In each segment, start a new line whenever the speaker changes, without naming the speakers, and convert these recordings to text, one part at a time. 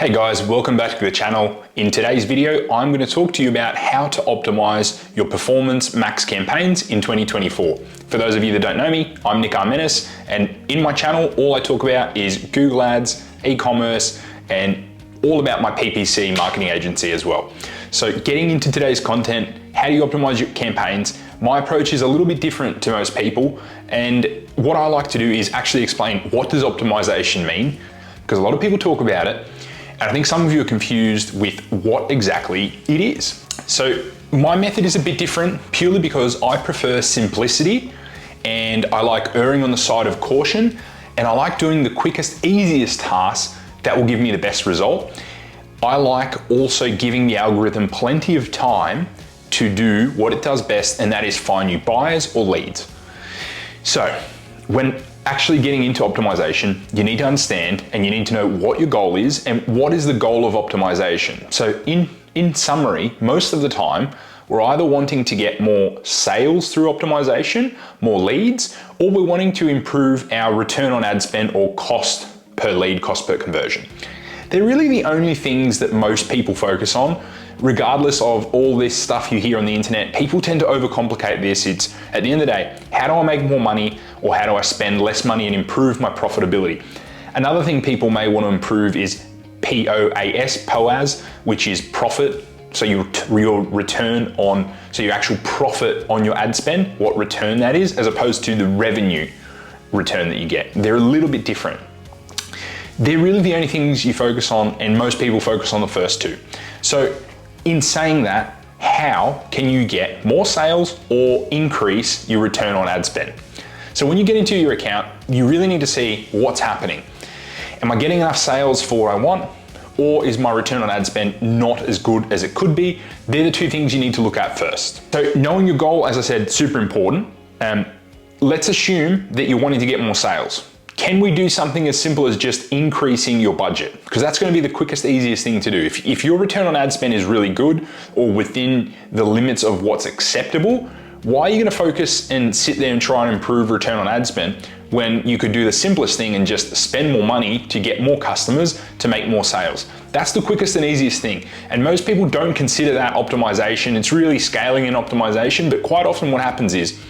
Hey guys, welcome back to the channel. In today's video, I'm going to talk to you about how to optimize your Performance Max campaigns in 2024. For those of you that don't know me, I'm Nick Armenis, and in my channel, all I talk about is Google Ads, e-commerce, and all about my PPC marketing agency as well. So getting into today's content, how do you optimize your campaigns? My approach is a little bit different to most people, and what I like to do is actually explain what does optimization mean, because a lot of people talk about it, and I think some of you are confused with what exactly it is. So my method is a bit different purely because I prefer simplicity and I like erring on the side of caution, and I like doing the quickest, easiest tasks that will give me the best result. I like also giving the algorithm plenty of time to do what it does best, and that is find new buyers or leads. So when actually getting into optimization, you need to understand and you need to know what your goal is and what is the goal of optimization. So in summary, most of the time, we're either wanting to get more sales through optimization, more leads, or we're wanting to improve our return on ad spend or cost per lead, cost per conversion. They're really the only things that most people focus on. Regardless of all this stuff you hear on the internet, people tend to overcomplicate this. It's, at the end of the day, how do I make more money, or how do I spend less money and improve my profitability? Another thing people may want to improve is POAS, which is profit. So your return on, so your actual profit on your ad spend, what return that is, as opposed to the revenue return that you get. They're a little bit different. They're really the only things you focus on, and most people focus on the first two. So in saying that, how can you get more sales or increase your return on ad spend? So when you get into your account, you really need to see what's happening. Am I getting enough sales for what I want? Or is my return on ad spend not as good as it could be? They're the two things you need to look at first. So knowing your goal, as I said, super important. Let's assume that you're wanting to get more sales. Can we do something as simple as just increasing your budget? Because that's going to be the quickest, easiest thing to do. If your return on ad spend is really good or within the limits of what's acceptable, why are you going to focus and sit there and try and improve return on ad spend when you could do the simplest thing and just spend more money to get more customers to make more sales? That's the quickest and easiest thing. And most people don't consider that optimization. It's really scaling and optimization, but quite often what happens is,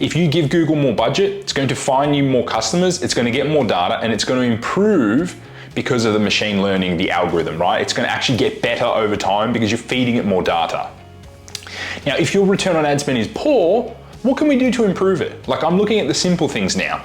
if you give Google more budget, it's going to find you more customers, it's going to get more data, and it's going to improve because of the machine learning, the algorithm, right? It's going to actually get better over time because you're feeding it more data. Now, if your return on ad spend is poor, what can we do to improve it? Like, I'm looking at the simple things now.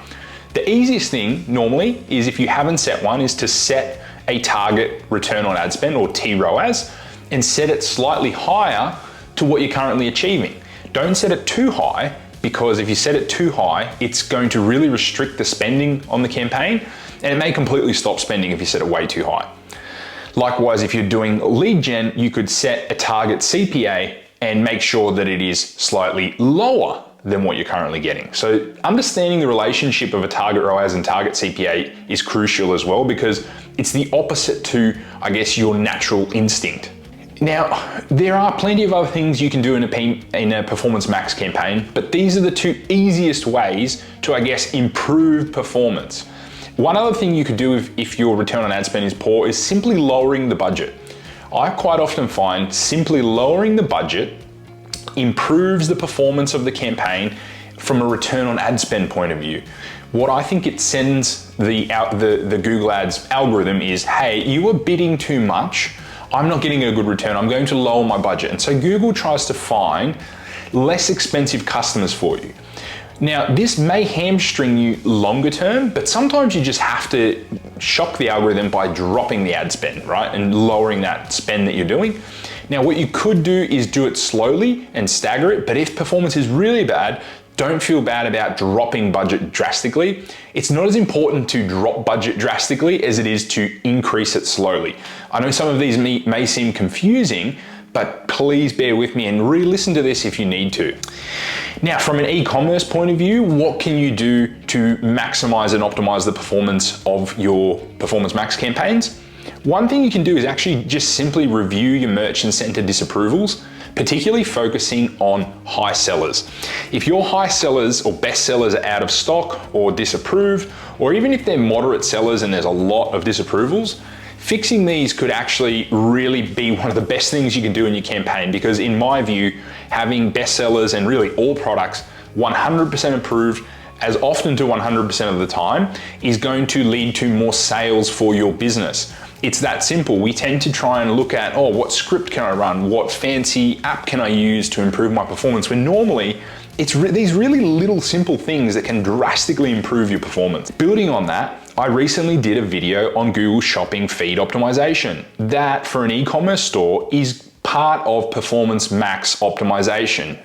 The easiest thing normally is, if you haven't set one, is to set a target return on ad spend, or TROAS, and set it slightly higher to what you're currently achieving. Don't set it too high, because if you set it too high, it's going to really restrict the spending on the campaign, and it may completely stop spending if you set it way too high. Likewise, if you're doing lead gen, you could set a target CPA and make sure that it is slightly lower than what you're currently getting. So understanding the relationship of a target ROAS and target CPA is crucial as well, because it's the opposite to, I guess, your natural instinct. Now, there are plenty of other things you can do in a Performance Max campaign, but these are the two easiest ways to, I guess, improve performance. One other thing you could do if your return on ad spend is poor is simply lowering the budget. I quite often find simply lowering the budget improves the performance of the campaign from a return on ad spend point of view. What I think it sends the Google Ads algorithm is, hey, you are bidding too much. I'm not getting a good return, I'm going to lower my budget. And so Google tries to find less expensive customers for you. Now, this may hamstring you longer term, but sometimes you just have to shock the algorithm by dropping the ad spend, right? And lowering that spend that you're doing. Now, what you could do is do it slowly and stagger it, but if performance is really bad, don't feel bad about dropping budget drastically. It's not as important to drop budget drastically as it is to increase it slowly. I know some of these may seem confusing, but please bear with me and re-listen to this if you need to. Now, from an e-commerce point of view, what can you do to maximize and optimize the performance of your Performance Max campaigns? One thing you can do is actually just simply review your merchant center disapprovals, particularly focusing on high sellers. If your high sellers or best sellers are out of stock or disapproved, or even if they're moderate sellers and there's a lot of disapprovals, Fixing these could actually really be one of the best things you can do in your campaign, because in my view, having bestsellers and really all products 100% approved as often to 100% of the time is going to lead to more sales for your business. It's that simple. We tend to try and look at, oh, what script can I run? What fancy app can I use to improve my performance? When normally it's these really little simple things that can drastically improve your performance. Building on that, I recently did a video on Google Shopping feed optimization. That for an e-commerce store is part of Performance Max optimization.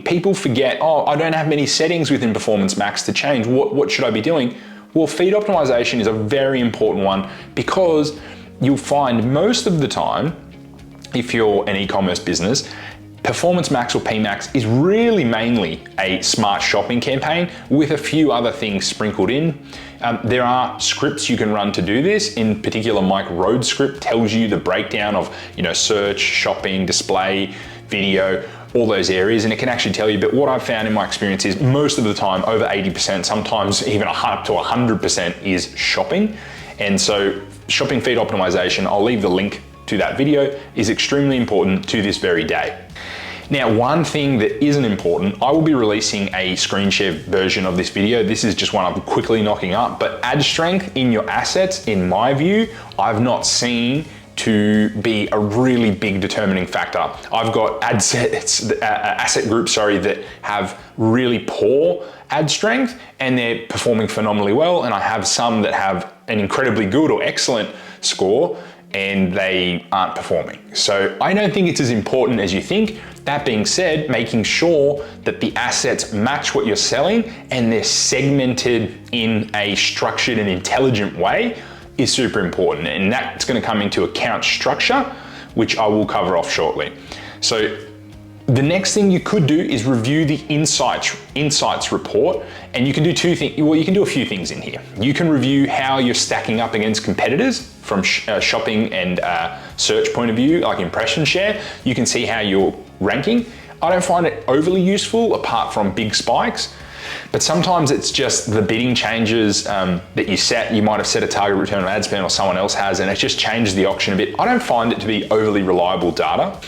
People forget, oh, I don't have many settings within Performance Max to change. What should I be doing? Well, feed optimization is a very important one, because you'll find most of the time, if you're an e-commerce business, Performance Max or PMax is really mainly a smart shopping campaign with a few other things sprinkled in. There are scripts you can run to do this. In particular, Mike Rode's script tells you the breakdown of search, shopping, display, video, all those areas, and it can actually tell you. But what I've found in my experience is most of the time, over 80%, sometimes even up to 100% is shopping. And so shopping feed optimization, I'll leave the link to that video, is extremely important to this very day. Now, one thing that isn't important, I will be releasing a screen share version of this video. This is just one I'm quickly knocking up, but ad strength in your assets, in my view, I've not seen to be a really big determining factor. I've got asset groups, that have really poor ad strength and they're performing phenomenally well. And I have some that have an incredibly good or excellent score and they aren't performing. So I don't think it's as important as you think. That being said, making sure that the assets match what you're selling and they're segmented in a structured and intelligent way is super important. And that's gonna come into account structure, which I will cover off shortly. So the next thing you could do is review the insights report, and you can do two things. Well, you can do a few things in here. You can review how you're stacking up against competitors from shopping and search point of view, like impression share. You can see how you're ranking. I don't find it overly useful apart from big spikes, but sometimes it's just the bidding changes that you set. You might have set a target return on ad spend or someone else has, and it just changes the auction a bit. I don't find it to be overly reliable data.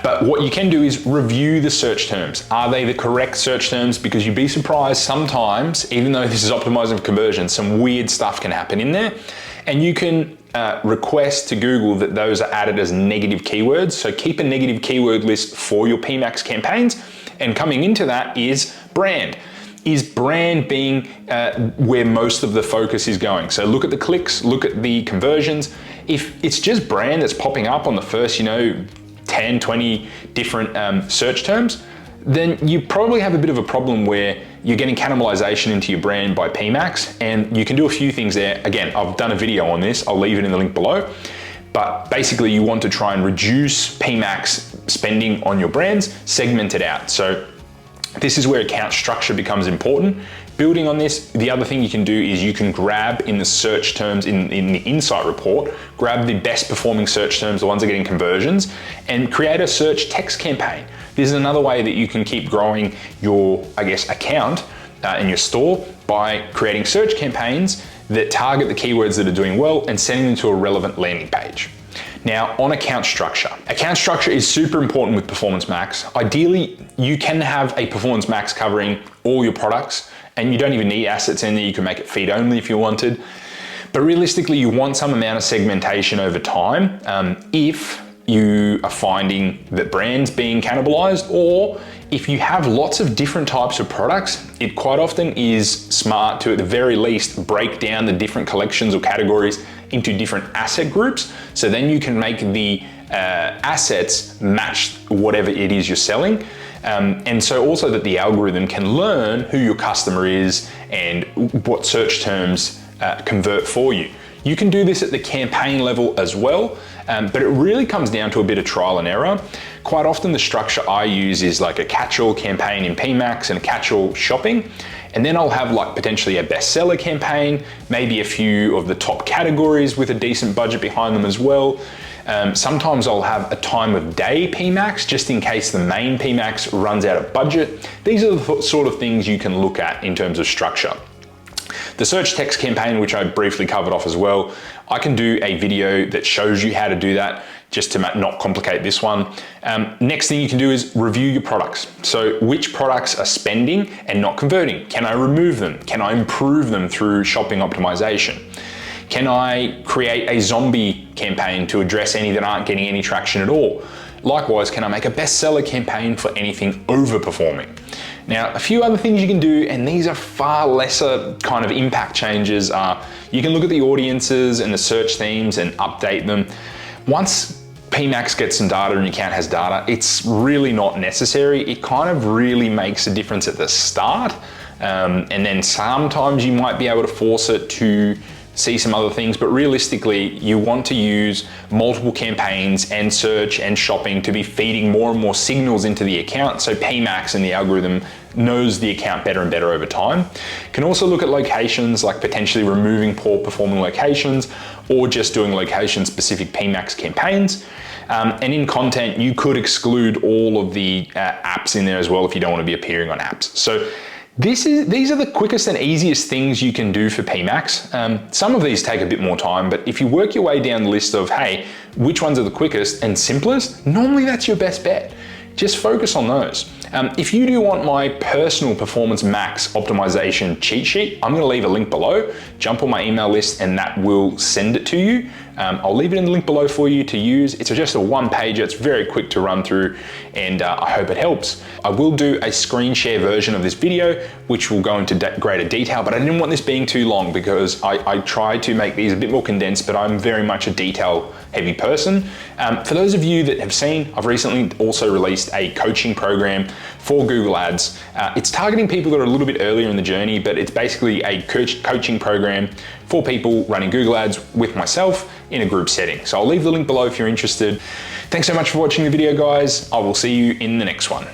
But what you can do is review the search terms. Are they the correct search terms? Because you'd be surprised sometimes, even though this is optimizing for conversion, some weird stuff can happen in there. And you can request to Google that those are added as negative keywords. So keep a negative keyword list for your PMax campaigns. And coming into that is brand. Is brand being where most of the focus is going? So look at the clicks, look at the conversions. If it's just brand that's popping up on the first, 10, 20 different search terms, then you probably have a bit of a problem where you're getting cannibalization into your brand by PMax, and you can do a few things there. Again, I've done a video on this. I'll leave it in the link below. But basically you want to try and reduce PMax spending on your brands, segment it out. So this is where account structure becomes important. Building on this, the other thing you can do is you can grab in the search terms in the insight report, grab the best performing search terms, the ones that are getting conversions, and create a search text campaign. This is another way that you can keep growing your, account in your store by creating search campaigns that target the keywords that are doing well and sending them to a relevant landing page. Now, on account structure. Account structure is super important with Performance Max. Ideally, you can have a Performance Max covering all your products, and you don't even need assets in there. You can make it feed only if you wanted. But realistically, you want some amount of segmentation over time if you are finding that brands being cannibalized, or if you have lots of different types of products, it quite often is smart to, at the very least, break down the different collections or categories into different asset groups. So then you can make the assets match whatever it is you're selling. And so also that the algorithm can learn who your customer is and what search terms convert for you. You can do this at the campaign level as well, but it really comes down to a bit of trial and error. Quite often the structure I use is like a catch-all campaign in PMax and a catch-all shopping. And then I'll have like potentially a bestseller campaign, maybe a few of the top categories with a decent budget behind them as well. Sometimes I'll have a time of day PMax just in case the main PMax runs out of budget. These are the sort of things you can look at in terms of structure. The search text campaign, which I briefly covered off as well, I can do a video that shows you how to do that, just to not complicate this one. Next thing you can do is review your products. So which products are spending and not converting? Can I remove them? Can I improve them through shopping optimization? Can I create a zombie campaign to address any that aren't getting any traction at all? Likewise, can I make a bestseller campaign for anything overperforming? Now, a few other things you can do, and these are far lesser kind of impact changes, are you can look at the audiences and the search themes and update them. Once PMax gets some data and your account has data, it's really not necessary. It kind of really makes a difference at the start. And then sometimes you might be able to force it to see some other things, but realistically, you want to use multiple campaigns and search and shopping to be feeding more and more signals into the account, so PMax and the algorithm knows the account better and better over time. Can also look at locations, like potentially removing poor performing locations or just doing location specific PMax campaigns. And in content, you could exclude all of the apps in there as well if you don't want to be appearing on apps. So these are the quickest and easiest things you can do for PMax. Some of these take a bit more time, but if you work your way down the list of, hey, which ones are the quickest and simplest, normally that's your best bet. Just focus on those. If you do want my personal Performance Max optimization cheat sheet, I'm gonna leave a link below. Jump on my email list and that will send it to you. I'll leave it in the link below for you to use. It's just a one-pager, it's very quick to run through, and I hope it helps. I will do a screen share version of this video, which will go into greater detail, but I didn't want this being too long because I try to make these a bit more condensed, but I'm very much a detail-heavy person. For those of you that have seen, I've recently also released a coaching program for Google Ads. It's targeting people that are a little bit earlier in the journey, but it's basically a coaching program for people running Google Ads with myself in a group setting. So I'll leave the link below if you're interested. Thanks so much for watching the video, guys. I will see you in the next one.